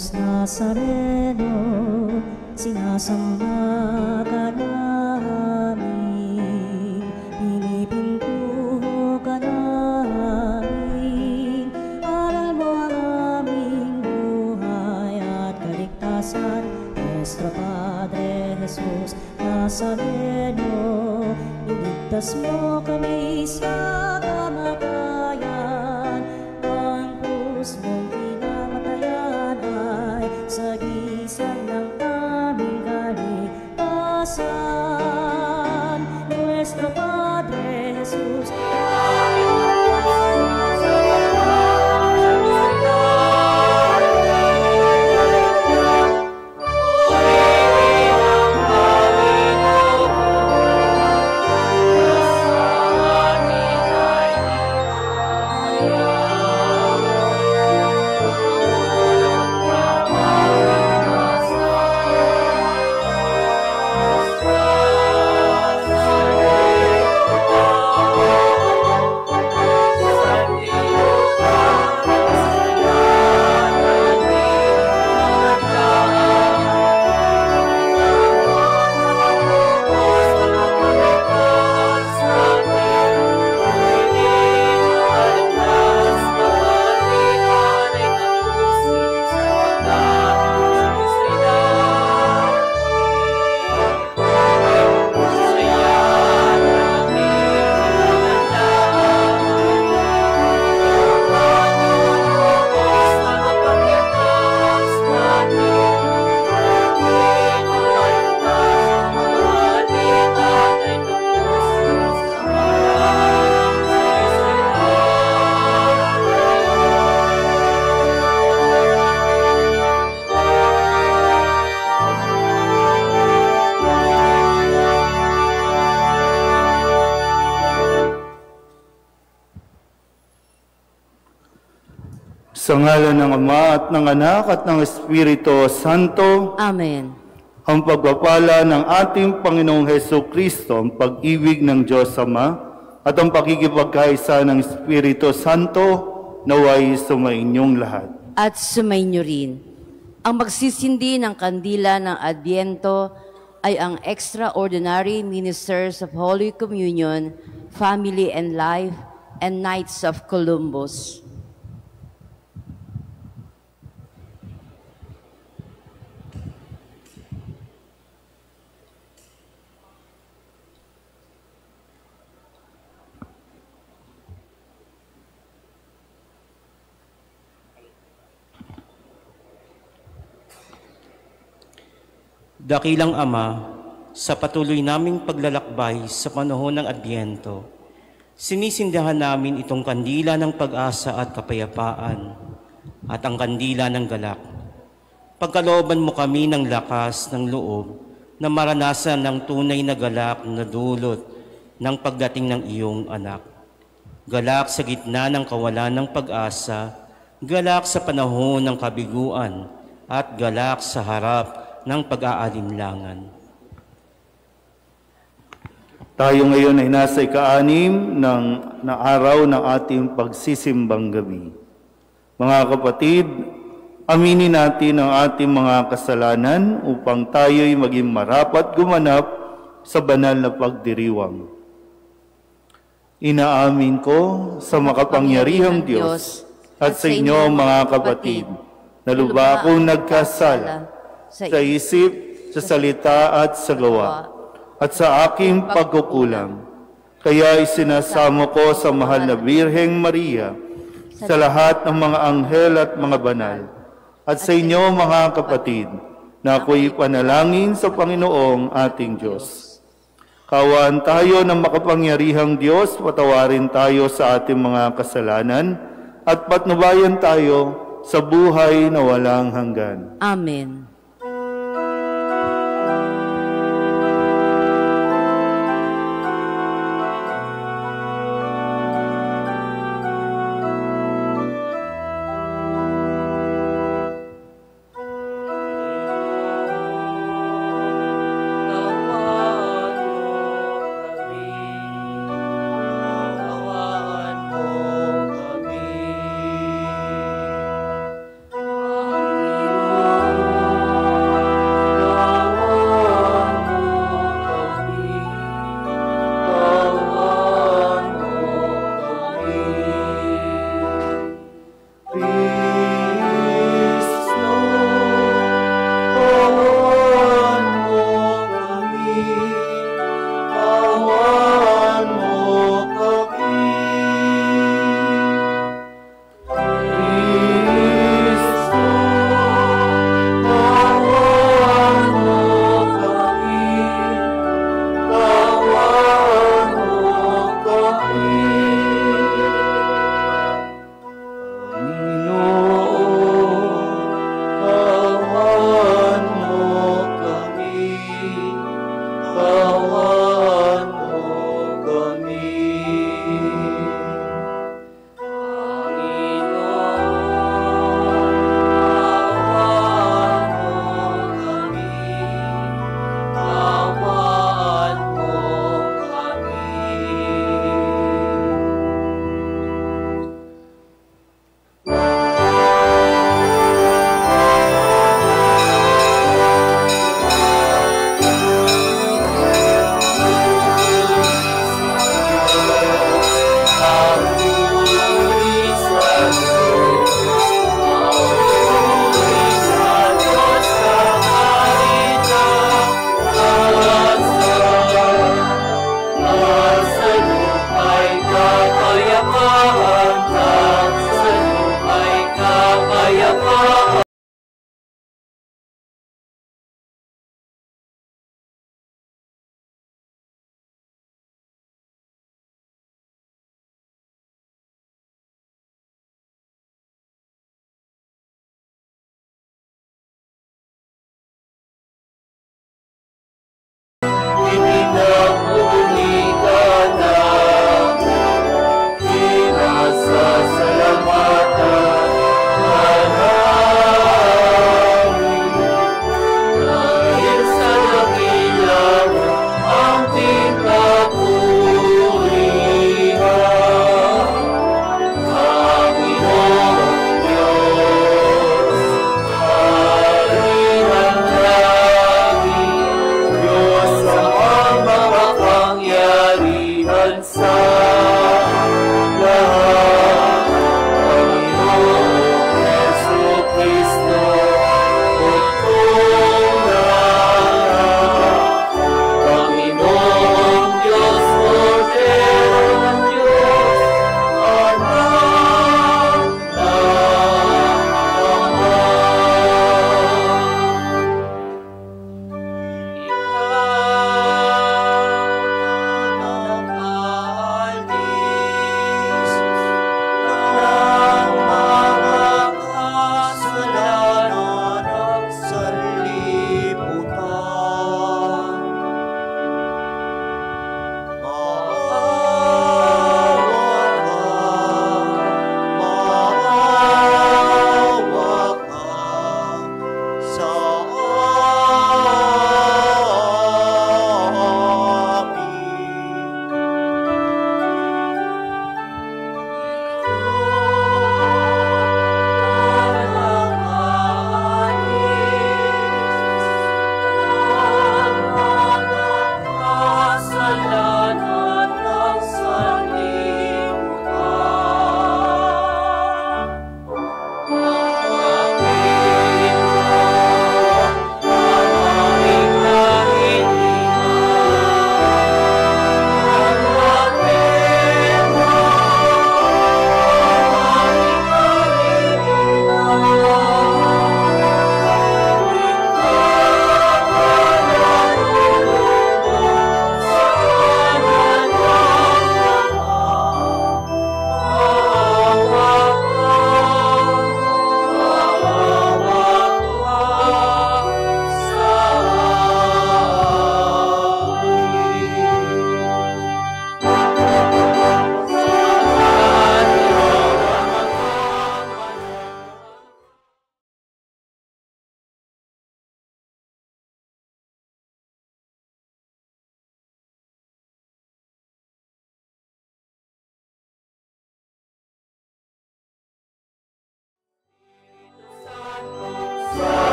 Jesus Nazareno, sinasamba ka namin, pinipintuho ka namin, aral mo ang aming buhay at kaligtasan. Nuestro Padre Jesus Nazareno, iligtas mo kami sa kamatayan, ang krus mong pinamatayan ay sagisag ng aming kaligtasan. Nuestro Padre Jesus, sa ngalan ng Ama at ng Anak at ng Espiritu Santo. Amen. Ang pagpapala ng ating Panginoong Hesukristo, ang pag-ibig ng Diyos Ama, at ang pakikipagkaisa ng Espiritu Santo, naway sumainyong lahat. At sumainyo rin. Ang magsisindi ng kandila ng Adbyento ay ang Extraordinary Ministers of Holy Communion, Family and Life, and Knights of Columbus. Dakilang Ama, sa patuloy naming paglalakbay sa panahon ng Adbyento, sinisindihan namin itong kandila ng pag-asa at kapayapaan at ang kandila ng galak. Pagkalooban mo kami ng lakas ng loob na maranasan ng tunay na galak na dulot ng pagdating ng iyong anak. Galak sa gitna ng kawalan ng pag-asa, galak sa panahon ng kabiguan, at galak sa harap ng pag-aalinlangan. Tayo ngayon ay nasa ika-6 na araw ng ating pagsisimbang gabi. Mga kapatid, aminin natin ang ating mga kasalanan upang tayo'y maging marapat gumanap sa banal na pagdiriwang. Inaamin ko sa makapangyarihang Diyos at sa inyo mga kapatid, na lubha akong nagkasala sa isip, sa salita at sa gawa, at sa aking pagkukulang. Kaya isinasamo ko sa mahal na Birheng Maria, sa lahat ng mga anghel at mga banal, at sa inyo mga kapatid, na ako'y panalangin sa Panginoong ating Diyos. Kawaan tayo ng makapangyarihang Diyos, patawarin tayo sa ating mga kasalanan, at patnubayan tayo sa buhay na walang hanggan. Amen. Amen.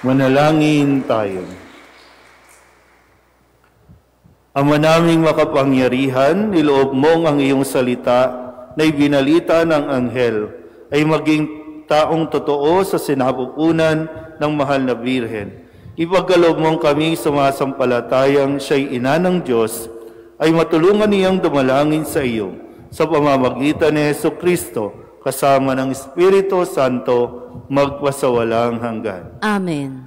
Manalangin tayo. Ama naming makapangyarihan, niloob mong ang iyong salita na ibinalita ng anghel ay maging taong totoo sa sinapupunan ng mahal na Birhen. Ipagkaloob mong kami sumasampalatayang siya'y ina ng Diyos, ay matulungan niyang dumalangin sa iyo sa pamamagitan ni Jesucristo kasama ng Espiritu Santo magpasawalang hanggan. Amen.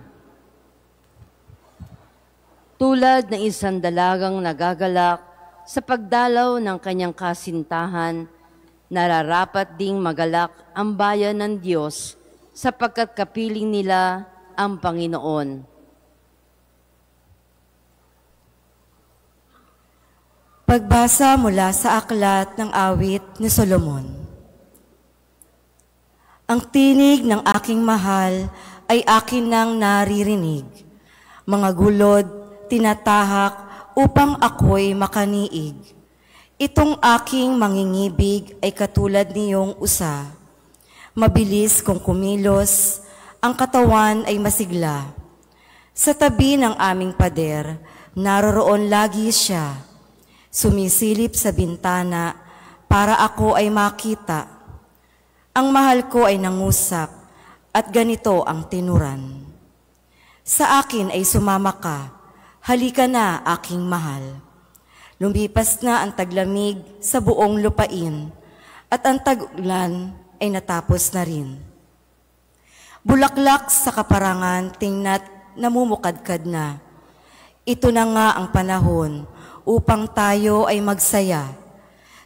Tulad ng isang dalagang nagagalak sa pagdalaw ng kanyang kasintahan, nararapat ding magalak ang bayan ng Diyos sapagkat kapiling nila ang Panginoon. Pagbasa mula sa aklat ng awit ni Solomon. Ang tinig ng aking mahal ay akin nang naririnig. Mga gulod, tinatahak upang ako'y makaniig. Itong aking mangingibig ay katulad niyong usa. Mabilis kung kumilos, ang katawan ay masigla. Sa tabi ng aming pader, naroroon lagi siya. Sumisilip sa bintana para ako ay makita. Ang mahal ko ay nangusap at ganito ang tinuran. Sa akin ay sumama ka, halika na aking mahal. Lumipas na ang taglamig sa buong lupain at ang tag-ulan ay natapos na rin. Bulaklak sa kaparangan tingna't namumukadkad na. Ito na nga ang panahon upang tayo ay magsaya.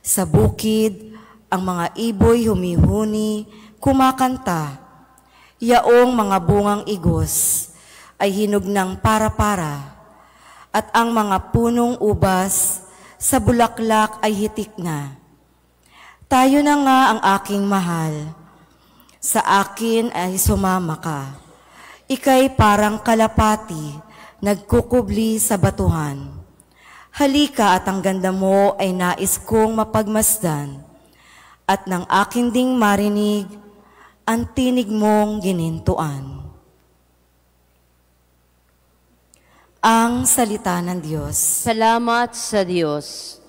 Sa bukid, ang mga iboy humihuni, kumakanta. Yaong mga bungang igos ay hinog ng para-para, at ang mga punong ubas sa bulaklak ay hitik na. Tayo na nga ang aking mahal, sa akin ay sumama ka. Ika'y parang kalapati, nagkukubli sa batuhan. Halika at ang ganda mo ay nais kong mapagmasdan, at ng aking ding marinig ang tinig mong ginintuan. Ang salita ng Diyos. Salamat sa Diyos.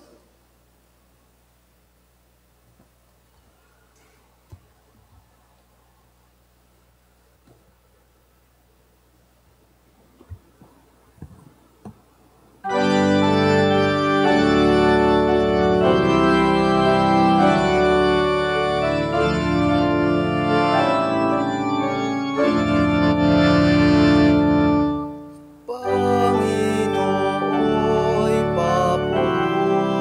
Panginoon, papuri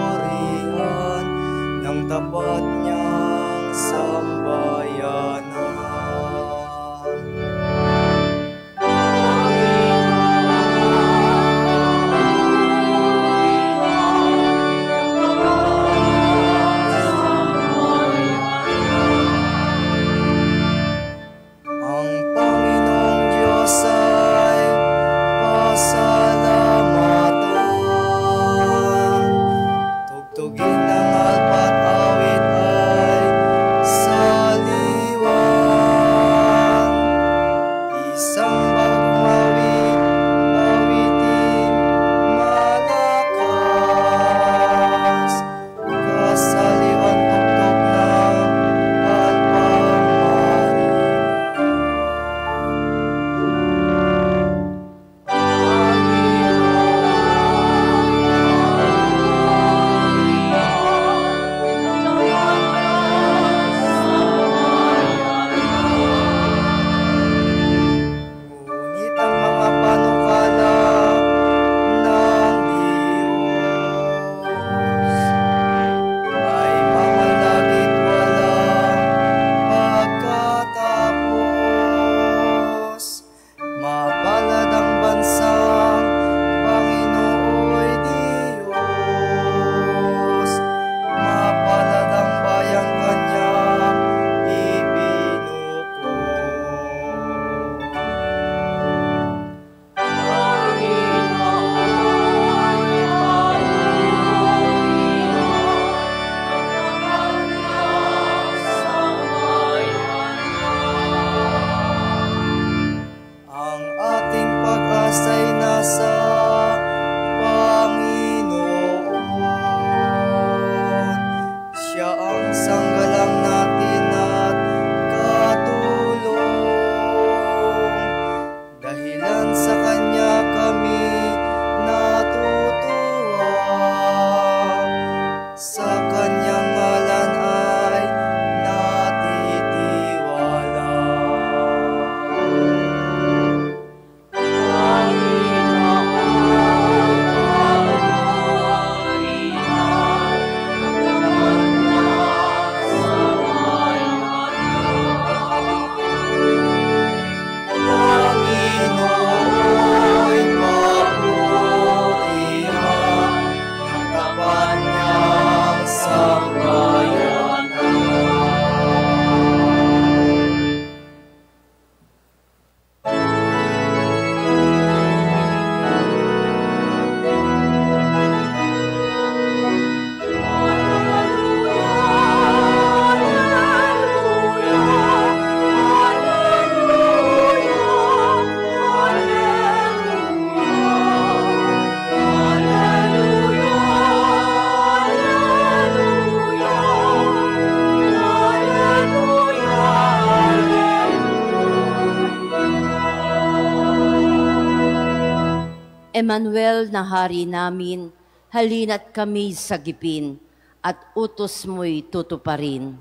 Emmanuel na hari namin, halina't kami sagipin, at utos mo'y tutuparin.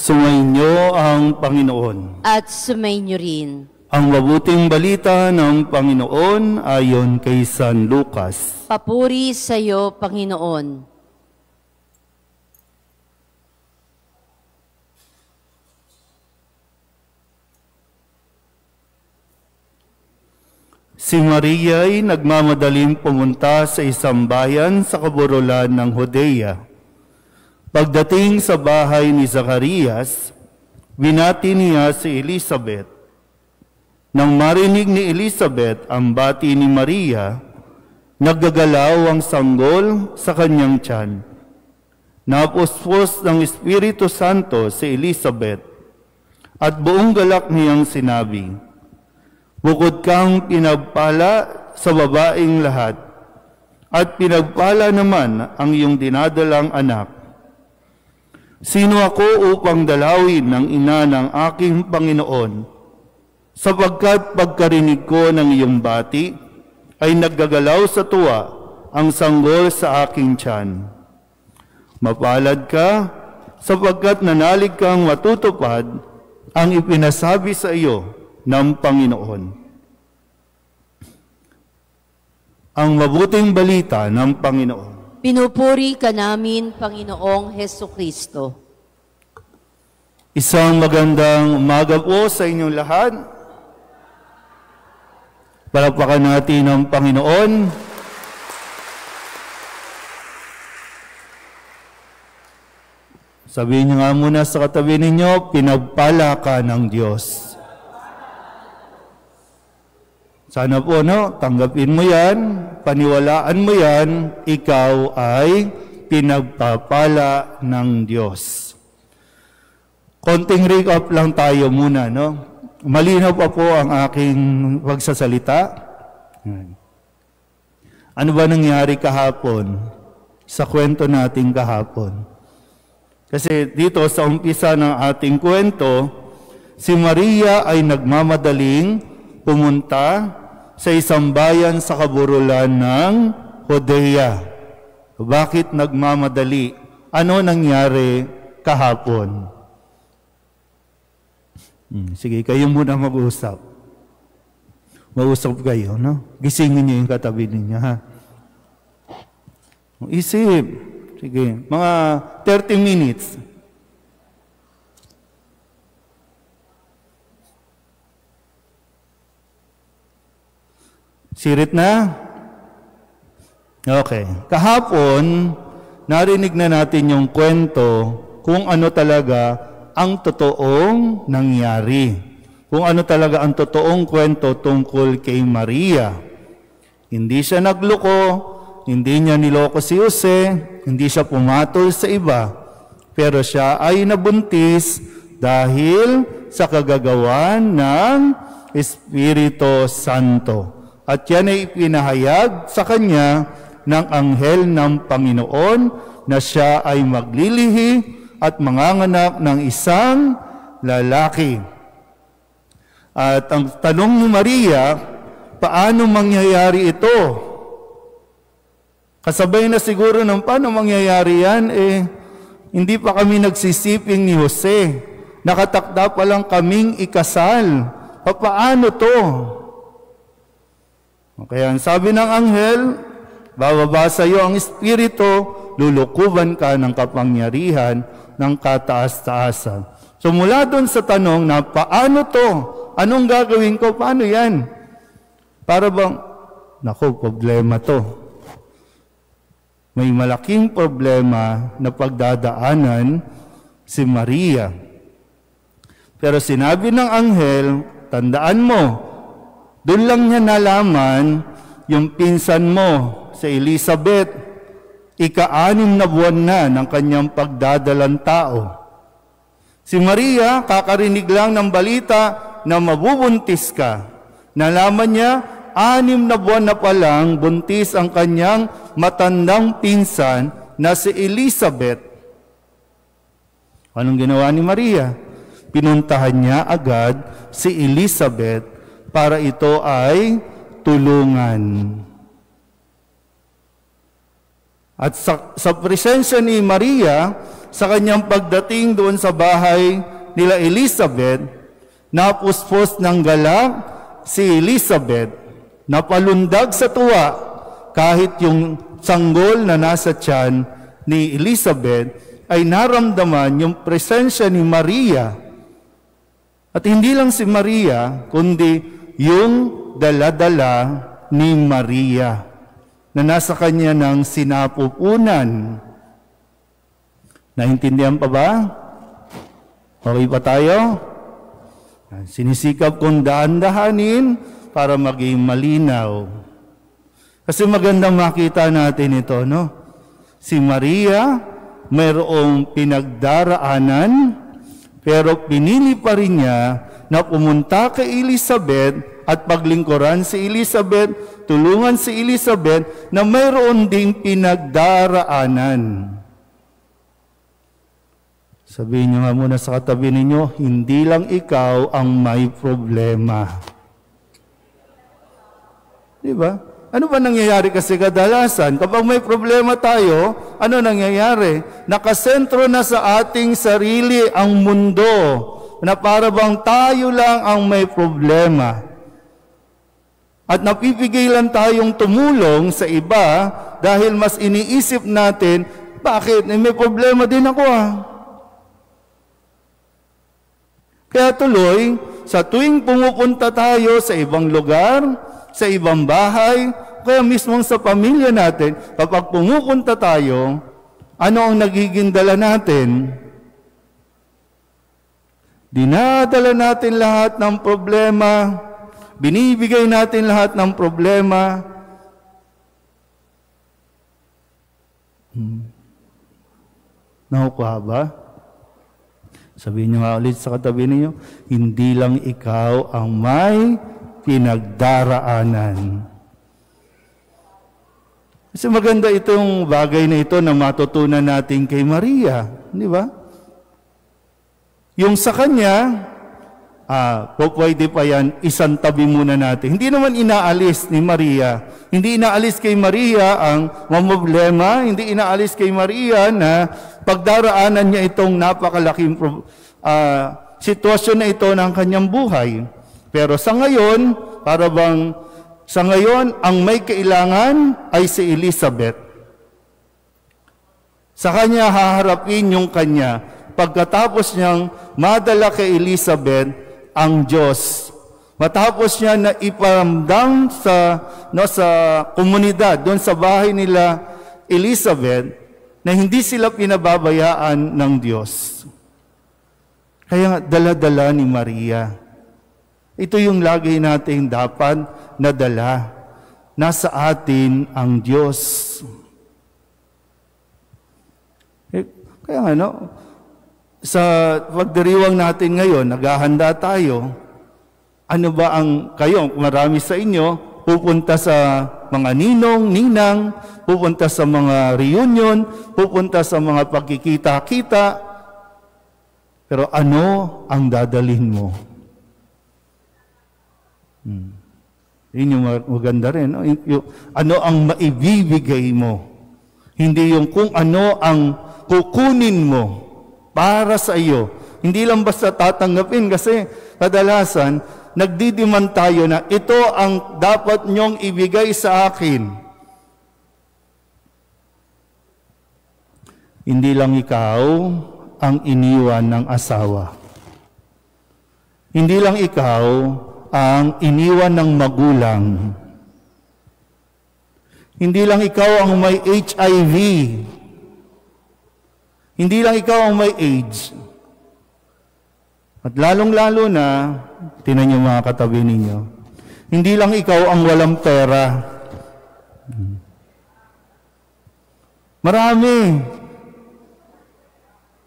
Sumainyo ang Panginoon. At sumainyo rin. Ang mabuting balita ng Panginoon ayon kay San Lucas. Papuri sa iyo, Panginoon. Si Maria ay nagmamadaling pumunta sa isang bayan sa kaburulan ng Judea. Pagdating sa bahay ni Zacarias, binati niya si Elizabeth. Nang marinig ni Elizabeth ang bati ni Maria, naggagalaw ang sanggol sa kanyang tiyan. Napuspos ng Espiritu Santo si Elizabeth, at buong galak niyang sinabi, "Bukod kang pinagpala sa babaeng lahat, at pinagpala naman ang iyong dinadalang anak. Sino ako upang dalawin ng ina ng aking Panginoon? Sapagkat pagkarinig ko ng iyong bati, ay naggagalaw sa tuwa ang sanggol sa aking tiyan. Mapalad ka, sapagkat nanalig kang matutupad ang ipinasabi sa iyo ng Panginoon." Ang mabuting balita ng Panginoon. Pinupuri ka namin, Panginoong Hesukristo. Isang magandang umaga po sa inyong lahat. Palakpakan natin ang Panginoon. Sabihin niyo nga muna sa katabi ninyo, pinagpala ka ng Diyos. Sana po, tanggapin mo yan, paniwalaan mo yan, ikaw ay pinagpapala ng Diyos. Konting recap lang tayo muna, Malinaw pa po ang aking pagsasalita. Ano ba nangyari kahapon sa kwento natin kahapon? Kasi dito sa umpisa ng ating kwento, si Maria ay nagmamadaling pumunta sa isang bayan sa kaburulan ng Judea. Bakit nagmamadali? Ano nangyari kahapon? Sige, kayo muna mag-usap. Mag-usap kayo, Gisingin niyo yung katabi ninyo, ha? Isip. Sige, mga 30 minutes. Sirit na? Okay. Kahapon, narinig na natin yung kwento kung ano talaga ang totoong nangyari. Kung ano talaga ang totoong kwento tungkol kay Maria. Hindi siya nagloko, hindi niya niloko si Jose, hindi siya pumatol sa iba, pero siya ay nabuntis dahil sa kagagawan ng Espiritu Santo. At yan ay ipinahayag sa kanya ng anghel ng Panginoon na siya ay maglilihi at manganganak ng isang lalaki. At ang tanong ni Maria, paano mangyayari ito? Kasabay na siguro ng paano mangyayari yan, hindi pa kami nagsisiping ni Jose. Nakatakda pa lang kaming ikasal. Paano to? Kaya sabi ng anghel, bababa sa iyo ang Espiritu, lulukuban ka ng kapangyarihan ng kataas-taasan. So mula doon sa tanong na paano to? Anong gagawin ko? Paano yan? Para bang, problema to. May malaking problema na pagdadaanan si Maria. Pero sinabi ng anghel, tandaan mo, doon lang niya nalaman yung pinsan mo, si Elizabeth, ika-6 na buwan na ng kanyang pagdadalang tao. Si Maria, kakarinig lang ng balita na mabubuntis ka. Nalaman niya, 6 na buwan na palang buntis ang kanyang matandang pinsan na si Elizabeth. Anong ginawa ni Maria? Pinuntahan niya agad si Elizabeth para ito ay tulungan. At sa presensya ni Maria, sa kanyang pagdating doon sa bahay nila Elizabeth, napuspos ng galak si Elizabeth, napalundag sa tuwa kahit yung sanggol na nasa tiyan ni Elizabeth ay naramdaman yung presensya ni Maria. At hindi lang si Maria, kundi yung dala-dala ni Maria na nasa kanya ng sinapupunan. Naintindihan pa ba? Okay pa tayo? Sinisikap kong daan-dahanin para maging malinaw. Kasi magandang makita natin ito, no? Si Maria, mayroong pinagdaraanan, pero pinili pa rin niya na pumunta kay Elizabeth at paglingkuran si Elizabeth, tulungan si Elizabeth na mayroon ding pinagdaraanan. Sabihin niyo nga muna sa katabi ninyo, hindi lang ikaw ang may problema. Di ba? Ano ba nangyayari kasi kadalasan? Kapag may problema tayo, ano nangyayari? Nakasentro na sa ating sarili ang mundo, na para bang tayo lang ang may problema. At napipigilan tayong tumulong sa iba dahil mas iniisip natin, bakit? May problema din ako Kaya tuloy, sa tuwing pumupunta tayo sa ibang lugar, sa ibang bahay, kaya mismo sa pamilya natin, kapag pumupunta tayo, ano ang nagiging dala natin? Dinadala natin lahat ng problema, binibigay natin lahat ng problema. Nakukuha ba? Sabihin niyo nga ulit sa katabi niyo, hindi lang ikaw ang may pinagdaraanan. Kasi maganda itong bagay na ito na matutunan natin kay Maria, di ba? Yung sa kanya, pwede pa yan, isang tabi muna natin. Hindi naman inaalis ni Maria. Hindi inaalis kay Maria ang problema, hindi inaalis kay Maria na pagdaraanan niya itong napakalaking sitwasyon na ito ng kanyang buhay. Pero sa ngayon, para bang sa ngayon, ang may kailangan ay si Elizabeth. Sa kanya haharapin yung kanya. Pagkatapos niyang madala kay Elizabeth ang Diyos. Matapos niya na iparamdam sa komunidad, doon sa bahay nila Elizabeth, na hindi sila pinababayaan ng Diyos. Kaya dala-dala ni Maria. Ito yung lagi nating dapat nadala. Nasa atin ang Diyos. Kaya sa pagdiriwang natin ngayon, naghahanda tayo. Ano ba ang kayo, marami sa inyo, pupunta sa mga ninong, ninang, pupunta sa mga reunion, pupunta sa mga pagkikita-kita. Pero ano ang dadalhin mo? Yun yung maganda rin. No? Ano ang maibibigay mo? Hindi yung kung ano ang kukunin mo para sa iyo. Hindi lang basta tatanggapin kasi kadalasan nagdidiman tayo na ito ang dapat nyong ibigay sa akin. Hindi lang ikaw ang iniwan ng asawa. Hindi lang ikaw ang iniwan ng magulang. Hindi lang ikaw ang may HIV. Hindi lang ikaw ang may age. At lalong-lalo na, tinan niyo mga katabi ninyo, hindi lang ikaw ang walang pera. Marami.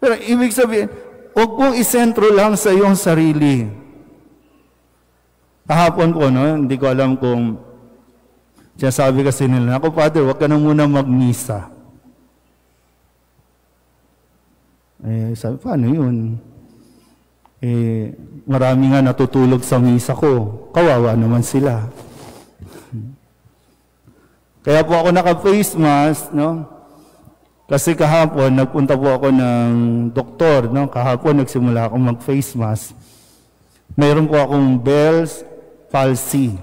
Pero ibig sabihin, huwag mong isentro lang sa iyong sarili. Kahapon po, no, hindi ko alam kung sabi kasi nila, ako, Father, huwag ka na muna magmisa. Sabi, paano yun? Marami nga natutulog sa misa ko. Kawawa naman sila. Kaya po ako naka-face mask, no? Kasi kahapon, nagpunta po ako ng doktor, no? Kahapon, nagsimula akong mag-face mask. Mayroon po akong Bell's palsy.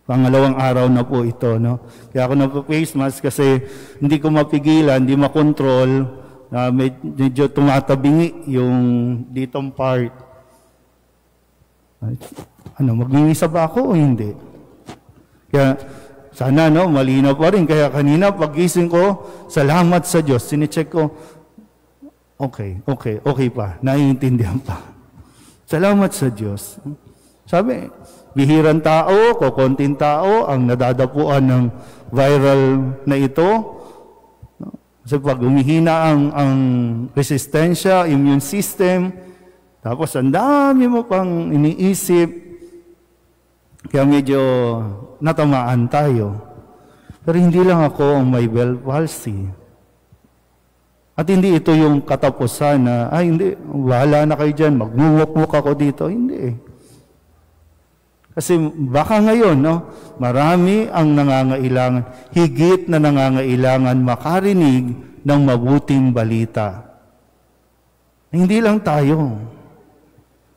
Pangalawang araw na po ito, no? Kaya ako nagpa-face mask kasi hindi ko mapigilan, hindi makontrol, medyo tumatabingi yung ditong part. Magmimisa ba ako o hindi? Kaya, sana, no, malinaw pa rin. Kaya kanina, pag-gising ko, salamat sa Diyos. Sinicheck ko, okay pa. Naiintindihan pa. Salamat sa Diyos. Sabi, bihirang tao, kokonting tao, ang nadadapuan ng viral na ito. Kasi pag umihina ang resistensya, immune system, tapos ang dami mo pang iniisip, kaya medyo natamaan tayo. Pero hindi lang ako ang may Bell's palsy. At hindi ito yung katapusan na, hindi, bahala na kayo dyan, magmumukmuk ako dito. Hindi. Kasi baka ngayon, no, marami ang nangangailangan, higit na nangangailangan makarinig ng mabuting balita. Hindi lang tayo.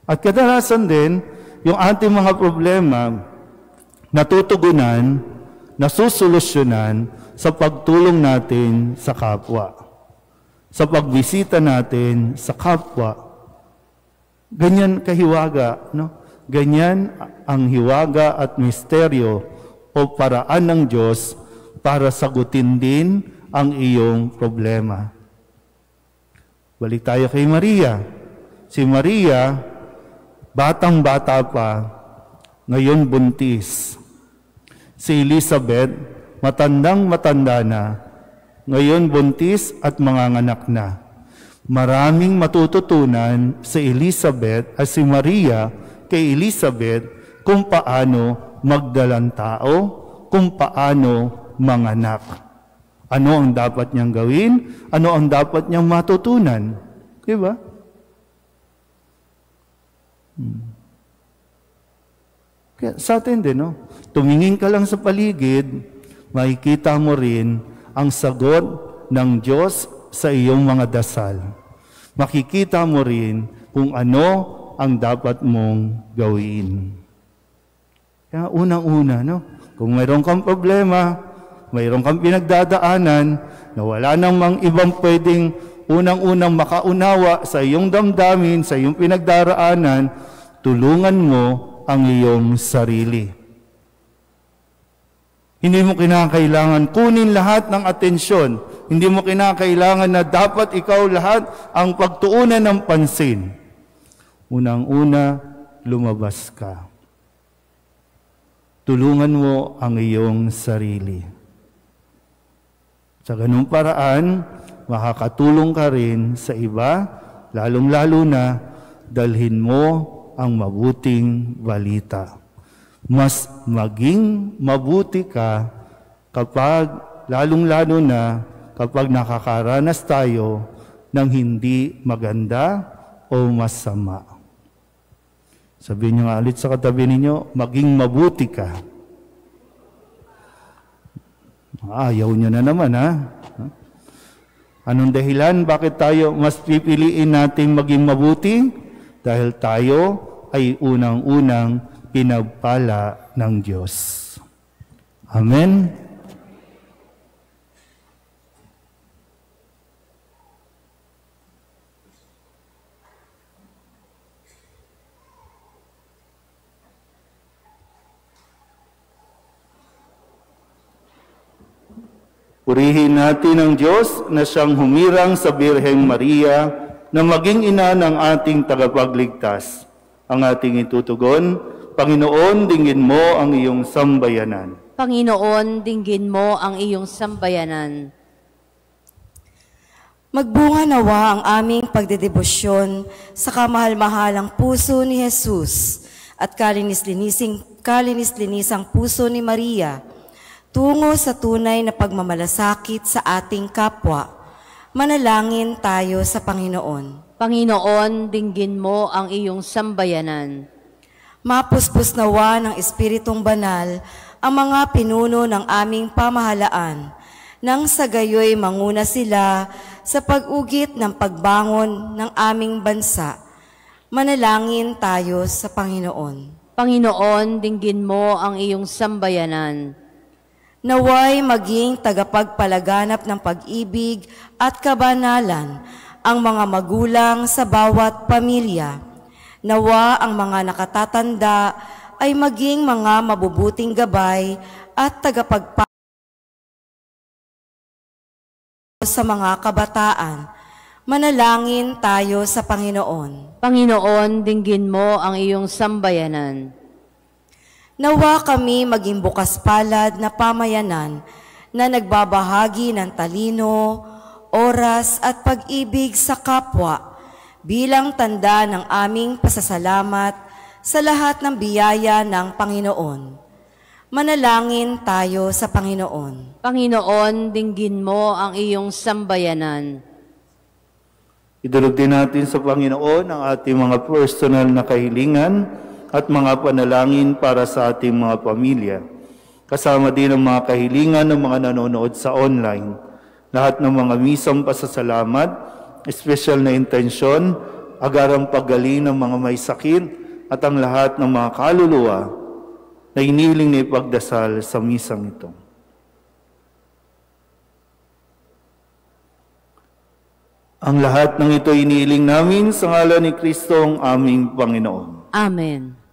At kadalasan din, yung ating mga problema, natutugunan, nasusolusyonan sa pagtulong natin sa kapwa. Sa pagbisita natin sa kapwa. Ganyan kahiwaga, no? Ganyan ang hiwaga at misteryo o paraan ng Diyos para sagutin din ang iyong problema. Balik tayo kay Maria. Si Maria, batang-bata pa, ngayon buntis. Si Elizabeth, matandang-matanda na, ngayon buntis at manganganak na. Maraming matututunan si Elizabeth at si Maria kay Elizabeth kung paano magdalang tao, kung paano manganak. Ano ang dapat niyang gawin? Ano ang dapat niyang matutunan? Diba? Kaya sa atin din, no? Tumingin ka lang sa paligid, makikita mo rin ang sagot ng Diyos sa iyong mga dasal. Makikita mo rin kung ano ang dapat mong gawin. Kaya unang-una, no? Kung mayroon kang problema, mayroon kang pinagdadaanan, na wala namang ibang pwedeng unang-unang makaunawa sa iyong damdamin, sa iyong pinagdaraanan, tulungan mo ang iyong sarili. Hindi mo kinakailangan kunin lahat ng atensyon. Hindi mo kinakailangan na dapat ikaw lahat ang pagtuunan ng pansin. Unang-una, lumabas ka. Tulungan mo ang iyong sarili. Sa ganung paraan, makakatulong ka rin sa iba, lalong-lalo na dalhin mo ang mabuting balita. Mas maging mabuti ka kapag, lalong-lalo na kapag nakakaranas tayo ng hindi maganda o masama. Sabihin niyo nga ulit sa katabi ninyo, maging mabuti ka. Ayaw niyo na naman, ha? Anong dahilan? Bakit tayo mas pipiliin natin maging mabuti? Dahil tayo ay unang-unang pinagpala ng Diyos. Amen? Purihin natin ang Diyos na siyang humirang sa Birheng Maria na maging ina ng ating tagapagligtas. Ang ating itutugon, Panginoon, dinggin mo ang iyong sambayanan. Panginoon, dinggin mo ang iyong sambayanan. Magbunga nawa ang aming pagdedebosyon sa kamahal-mahalang puso ni Jesus at kalinis-linisang puso ni Maria, tungo sa tunay na pagmamalasakit sa ating kapwa. Manalangin tayo sa Panginoon. Panginoon, dinggin mo ang iyong sambayanan. Mapuspos nawa ng Espiritong Banal ang mga pinuno ng aming pamahalaan, nang sa gayoy manguna sila sa pag-ugit ng pagbangon ng aming bansa. Manalangin tayo sa Panginoon. Panginoon, dinggin mo ang iyong sambayanan. Naway maging tagapagpalaganap ng pag-ibig at kabanalan ang mga magulang sa bawat pamilya. Nawa ang mga nakatatanda ay maging mga mabubuting gabay at tagapagpapalagay sa mga kabataan. Manalangin tayo sa Panginoon. Panginoon, dinggin mo ang iyong sambayanan. Nawa kami maging bukas palad na pamayanan na nagbabahagi ng talino, oras at pag-ibig sa kapwa bilang tanda ng aming pasasalamat sa lahat ng biyaya ng Panginoon. Manalangin tayo sa Panginoon. Panginoon, dinggin mo ang iyong sambayanan. Idulog din natin sa Panginoon ang ating mga personal na kahilingan at mga panalangin para sa ating mga pamilya. Kasama din ang mga kahilingan ng mga nanonood sa online. Lahat ng mga misang pasasalamat, espesyal na intensyon, agarang paggaling ng mga may sakit at ang lahat ng mga kaluluwa na iniling na ipagdasal sa misang ito. Ang lahat ng ito iniiling namin sa ngalan ni Kristo ang aming Panginoon. Amen.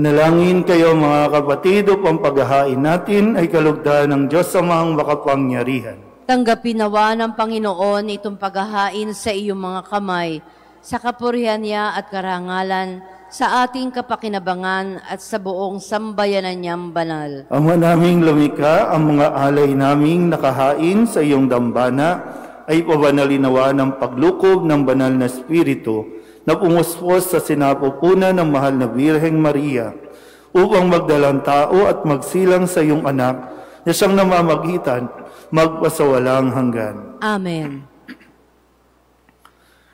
Manalangin kayo mga kapatid upang paghahain natin ay kalugdan ng Diyos Amang makapangyarihan. Tanggapin nawa ng Panginoon itong paghahain sa iyong mga kamay, sa kapurihan niya at karangalan, sa ating kapakinabangan at sa buong sambayanan niyang banal. Ama naming lumikha, ang mga alay naming nakahain sa iyong dambana ay pabanalinawa ng paglukob ng banal na Espiritu na pumuspos sa sinapupunan ng mahal na Birheng Maria upang magdalang tao at magsilang sa iyong anak na siyang namamagitan magpasawalang hanggan. Amen.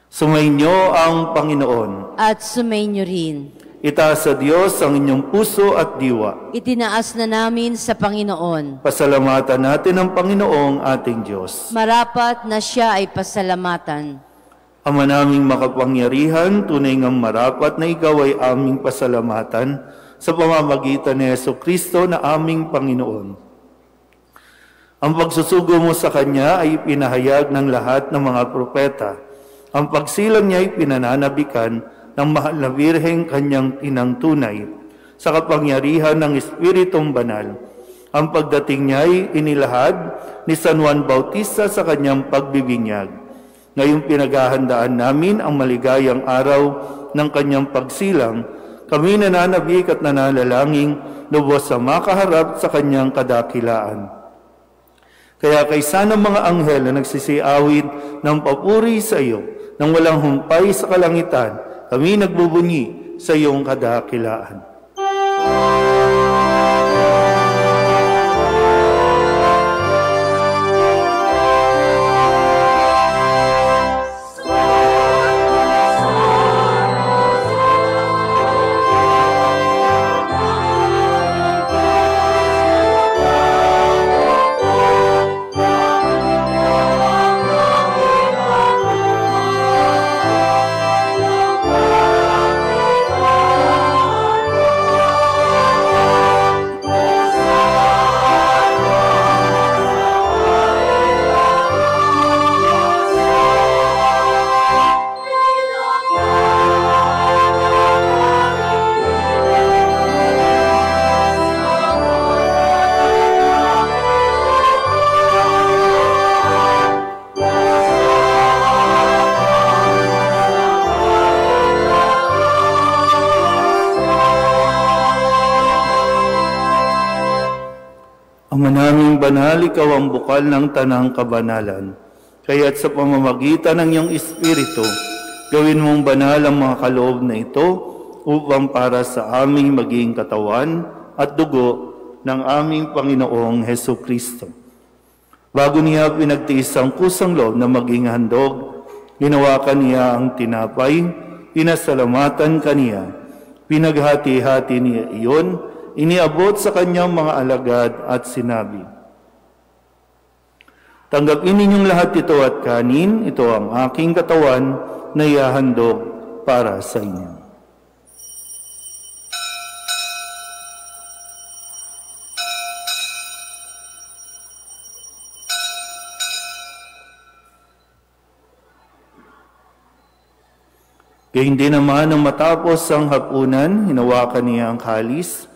Sumainyo ang Panginoon. At sumainyo rin. Itaas sa Diyos ang inyong puso at diwa. Itinaas na namin sa Panginoon. Pasalamatan natin ang Panginoong ating Diyos. Marapat na siya ay pasalamatan. Ama naming makapangyarihan, tunay ngang marapat na ikaw ay aming pasalamatan sa pamamagitan ni Jesucristo na aming Panginoon. Ang pagsusugo mo sa Kanya ay pinahayag ng lahat ng mga propeta. Ang pagsilang niya ay pinananabikan ng mahal na Birheng Kanyang inang tunay sa kapangyarihan ng Espiritong Banal. Ang pagdating niya ay inilahad ni San Juan Bautista sa kanyang pagbibinyag. Ngayong pinaghahandaan namin ang maligayang araw ng kanyang pagsilang, kami nananabik at nananalangin lubos sa makaharap sa kanyang kadakilaan. Kaya kaysa ng mga anghel na nagsisiawit ng papuri sa iyo, nang walang humpay sa kalangitan, kami nagbubunyi sa iyong kadakilaan. Ama naming banal, ikaw ang bukal ng tanang kabanalan. Kaya't sa pamamagitan ng iyong Espiritu, gawin mong banal ang mga kaloob na ito upang para sa aming maging katawan at dugo ng aming Panginoong Hesukristo. Bago niya pinagtiis ang kusang loob na maging handog, ginawakan niya ang tinapay, pinasalamatan kaniya, pinaghati-hati niya iyon, iniabot sa kanyang mga alagad at sinabi, "Tanggapin ninyong lahat ito at kanin, ito ang aking katawan na ihahandog para sa inyo." Gayun din naman nang matapos ang hapunan, hinawakan niya ang kalis,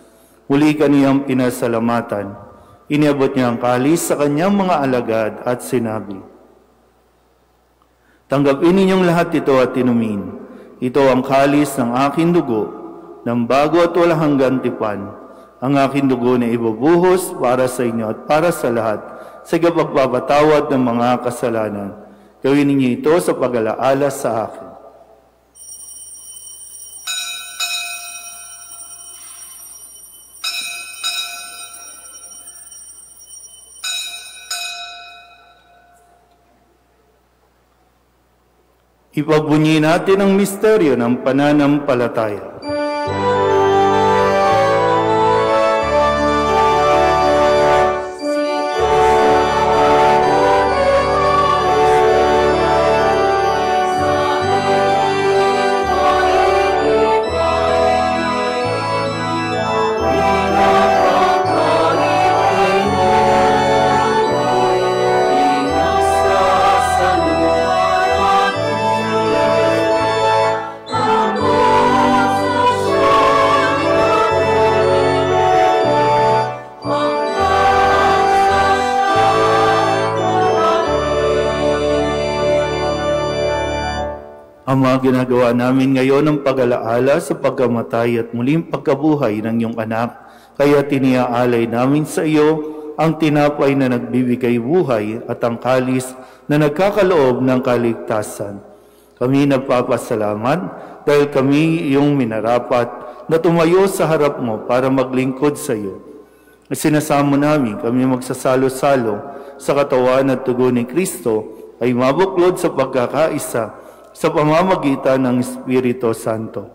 muli kaniyang pinasalamatan. Iniabot niya ang kalis sa kanyang mga alagad at sinabi, "Tanggapin ninyong lahat ito at inumin. Ito ang kalis ng aking dugo, ng bago at walang hanggang tipan. Ang aking dugo na ibubuhos para sa inyo at para sa lahat, sa pagpapatawad ng mga kasalanan. Gawin ninyo ito sa pag-alaala sa akin." Ipagbunyi natin ang misteryo ng pananampalataya. Amen. Ama, ginagawa namin ngayon ang pag-alaala sa pagkamatay at muling pagkabuhay ng iyong anak, kaya tiniaalay namin sa iyo ang tinapay na nagbibigay buhay at ang kalis na nagkakaloob ng kaligtasan. Kami nagpapasalamat dahil kami iyong minarapat na tumayo sa harap mo para maglingkod sa iyo. Sinasamo namin kami magsasalo-salo sa katawan at dugo ni Kristo ay mabuklod sa pagkakaisa sa pamamagitan ng Espiritu Santo.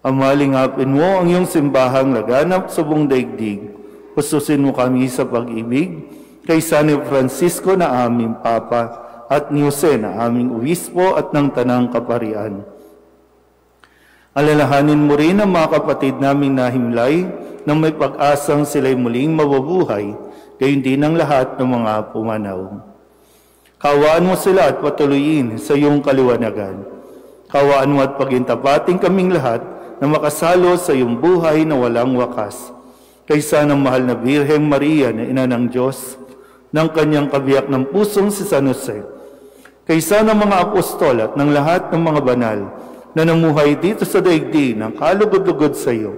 Amalingapin mo ang iyong simbahang laganap sa buong daigdig. Pususin mo kami sa pag-ibig kay San Francisco na aming Papa at ni Jose na aming Obispo at ng Tanang Kaparian. Alalahanin mo rin ang mga kapatid naming nahimlay na may pag-asang sila'y muling mabubuhay, gayon din ang lahat ng mga pumanaw. Kawaan mo sila at patuloyin sa iyong kaliwanagan. Kawaan mo at pagintapating kaming lahat na makasalo sa iyong buhay na walang wakas. Kaysa ng mahal na Birheng Maria na Ina ng Diyos, ng kanyang kabiyak ng pusong si San Jose, kaysa ng mga apostol at ng lahat ng mga banal na namuhay dito sa daigdig ng kalugod-lugod sa iyo,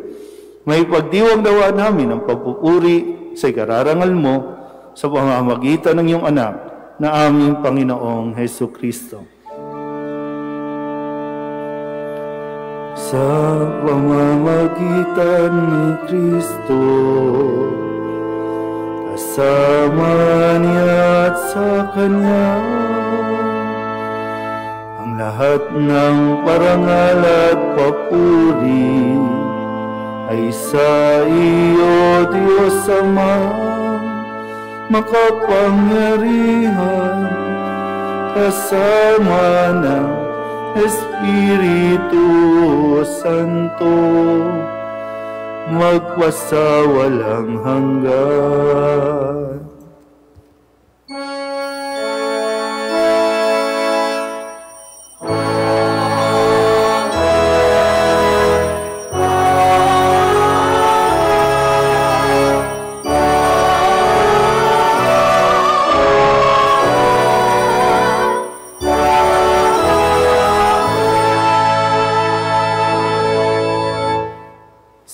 may pagdiwang dawa namin ang pagpupuri sa ikararangal mo sa pamamagitan ng iyong anak na aming Panginoong Hesu Kristo. Sa pamamagitan ni Kristo, kasama niya at sa Kanya, ang lahat ng parangal at papuri ay sa iyo, Diyos Ama, makapangyarihan, kasama ng Espiritu Santo, magpasawalang hanggan.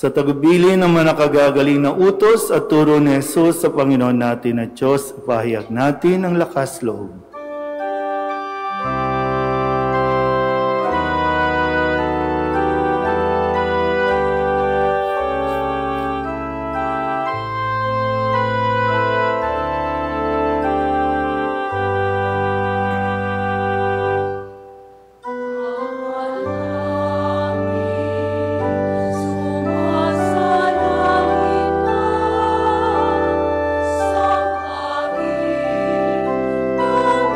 Sa tagubilin ng mga nakagagaling na utos at turo ni Jesus sa Panginoon natin at Diyos, ipahayag natin ang lakas loob. Oh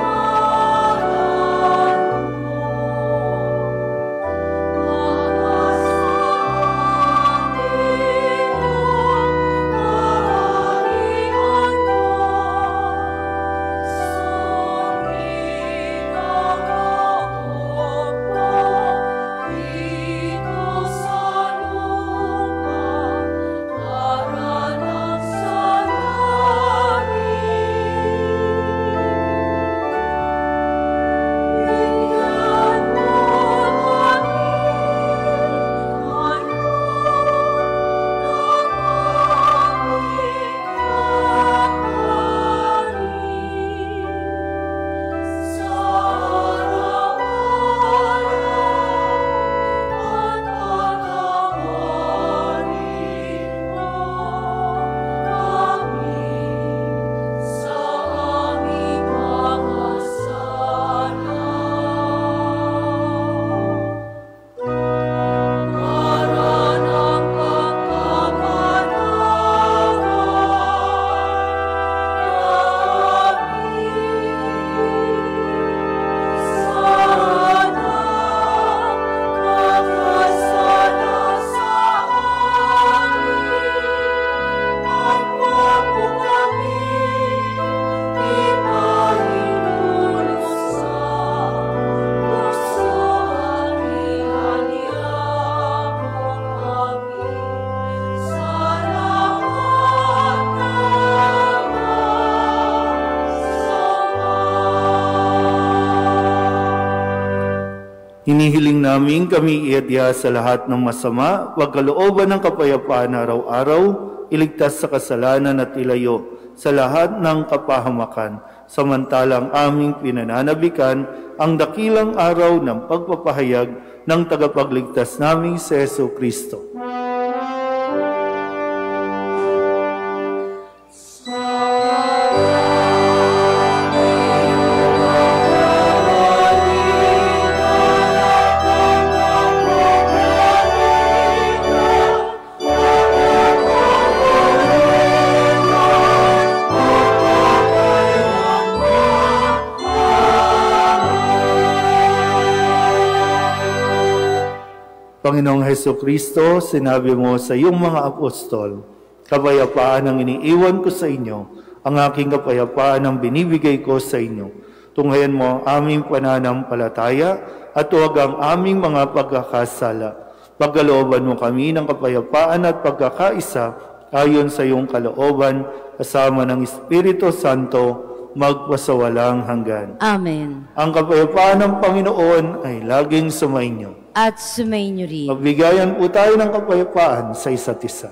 Hinihiling namin kami iadya sa lahat ng masama, pagkalooban ng kapayapaan araw-araw, iligtas sa kasalanan at ilayo sa lahat ng kapahamakan, samantalang aming pinananabikan ang dakilang araw ng pagpapahayag ng tagapagligtas naming si Jesucristo. Panginoong Hesukristo, sinabi mo sa iyong mga apostol, kapayapaan ang iniiwan ko sa inyo, ang aking kapayapaan ang binibigay ko sa inyo. Tunghayan mo ang aming pananampalataya at huwag ang aming mga pagkakasala. Pagkalooban mo kami ng kapayapaan at pagkakaisa ayon sa iyong kalooban, kasama ng Espiritu Santo, magpasawalang hanggan. Amen. Ang kapayapaan ng Panginoon ay laging sumainyo. At sumainyo rin. Magbigayan po tayo ng kapayapaan sa isa't isa.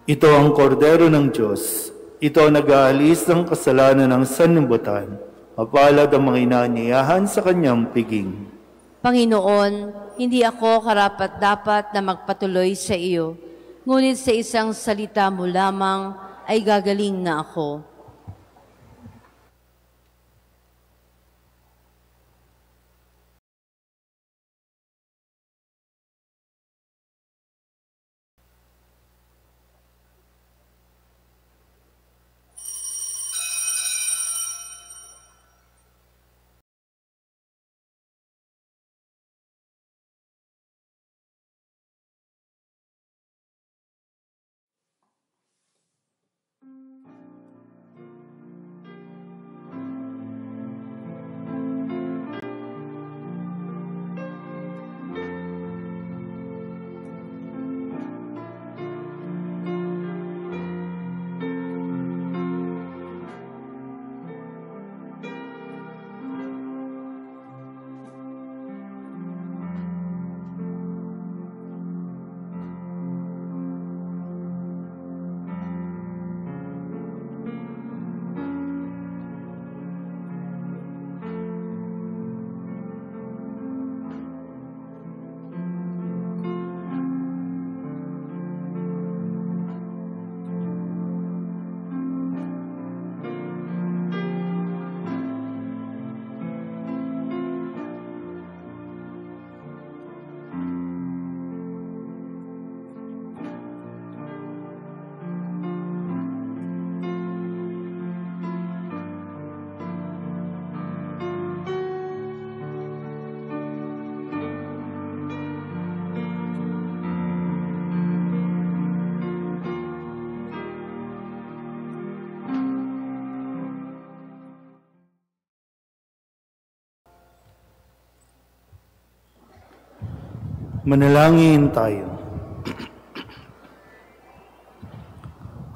Ito ang kordero ng Diyos. Ito ang nag-aalis ng kasalanan ng sanlibutan. Mapalad ang mga inaanyayahan sa kanyang piging. Panginoon, hindi ako karapat-dapat na magpatuloy sa iyo, ngunit sa isang salita mo lamang ay gagaling na ako. Manalangin tayo.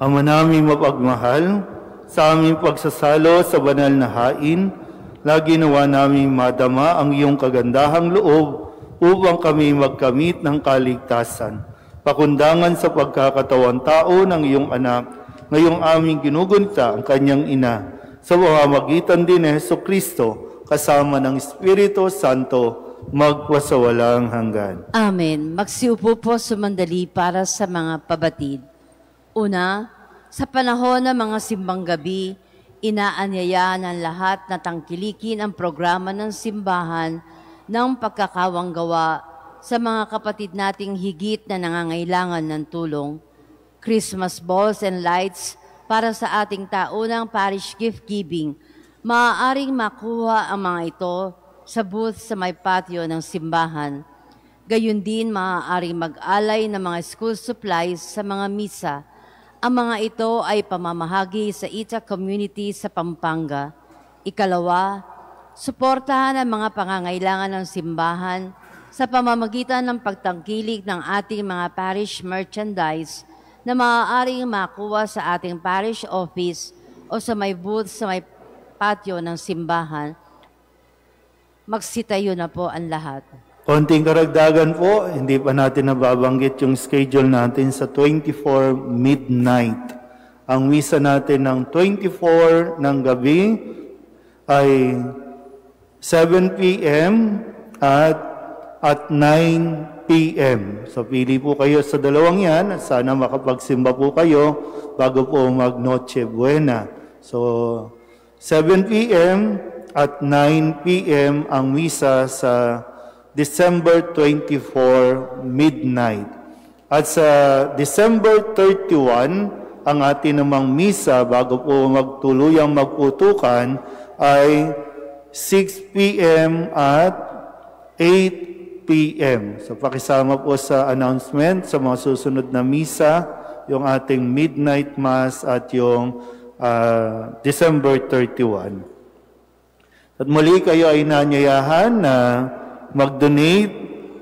Ama naming mapagmahal, sa aming pagsasalo sa banal na hain, lagi nawa naming madama ang iyong kagandahang loob upang kami magkamit ng kaligtasan. Pakundangan sa pagkakatawan tao ng iyong anak, ngayong aming ginugunita ang kanyang ina, sa pamamagitan din ni Jesucristo, kasama ng Espiritu Santo, magpasawalang hanggan. Amen. Magsiupo po sumandali para sa mga pabatid. Una, sa panahon ng mga simbang gabi, inaanyaya ng lahat na tangkilikin ang programa ng simbahan ng pagkakawanggawa sa mga kapatid nating higit na nangangailangan ng tulong. Christmas balls and lights para sa ating taunang parish gift giving. Maaaring makuha ang mga ito sa booth sa may patio ng simbahan. Gayun din maaaring mag-alay ng mga school supplies sa mga misa. Ang mga ito ay pamamahagi sa ITA community sa Pampanga. Ikalawa, suportahan ang mga pangangailangan ng simbahan sa pamamagitan ng pagtangkilik ng ating mga parish merchandise na maaaring makuha sa ating parish office o sa may booth sa may patio ng simbahan. Magsitayo na po ang lahat. Konting karagdagan po, hindi pa natin nababanggit yung schedule natin sa 24 midnight. Ang misa natin ng 24 ng gabi ay 7 p.m. at 9 p.m. So pili po kayo sa dalawang yan. Sana makapagsimba po kayo bago po mag Noche Buena. So 7 p.m. at 9 p.m. ang misa sa December 24 midnight. At sa December 31, ang atin namang misa bago po magtuluyang magputukan ay 6 p.m. at 8 p.m. So pakisama po sa announcement sa mga susunod na misa, yung ating midnight mass at yung December 31. At muli kayo ay nanyayahan na mag-donate,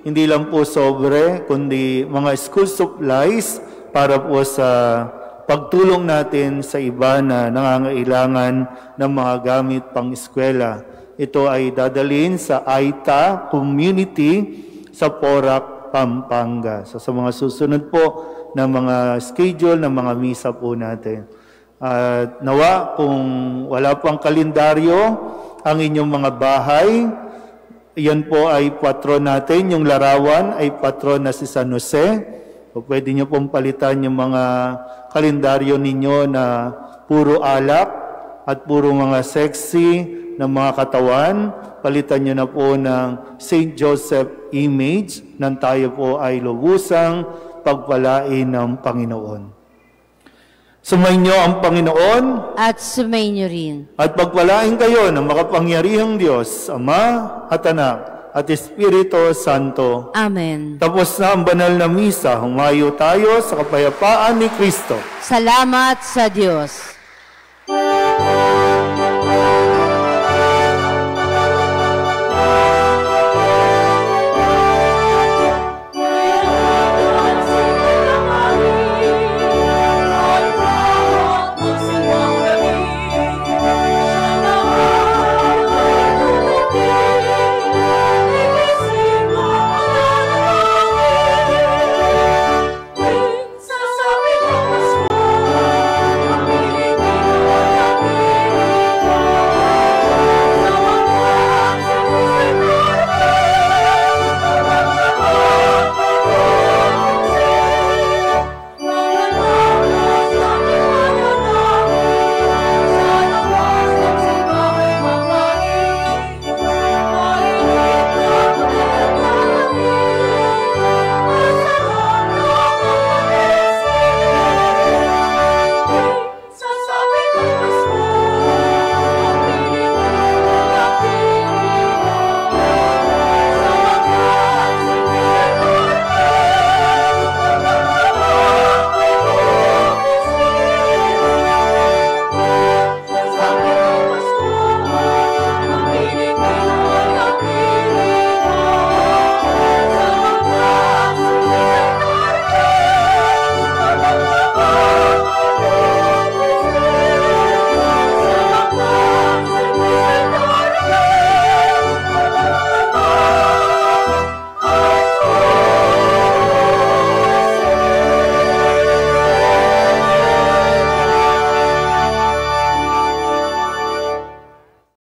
hindi lang po sobre, kundi mga school supplies para po sa pagtulong natin sa iba na nangangailangan ng mga gamit pang-eskwela. Ito ay dadalhin sa AITA community sa Porac, Pampanga. So sa mga susunod po na mga schedule ng mga misa po natin. At nawa kung wala pang kalendaryo ang inyong mga bahay, yan po ay patron natin. Yung larawan ay patron na si San Jose. O pwede nyo pong palitan yung mga kalendaryo ninyo na puro alak at puro mga sexy na mga katawan. Palitan nyo na po ng St. Joseph image nang tayo po ay lubusang pagpalain ng Panginoon. Sumainyo ang Panginoon At sumainyo rin. at pagpalain kayo ng makapangyarihang Diyos, Ama at Anak at Espiritu Santo. Amen. Tapos na ang banal na misa, humayo tayo sa kapayapaan ni Kristo. Salamat sa Diyos.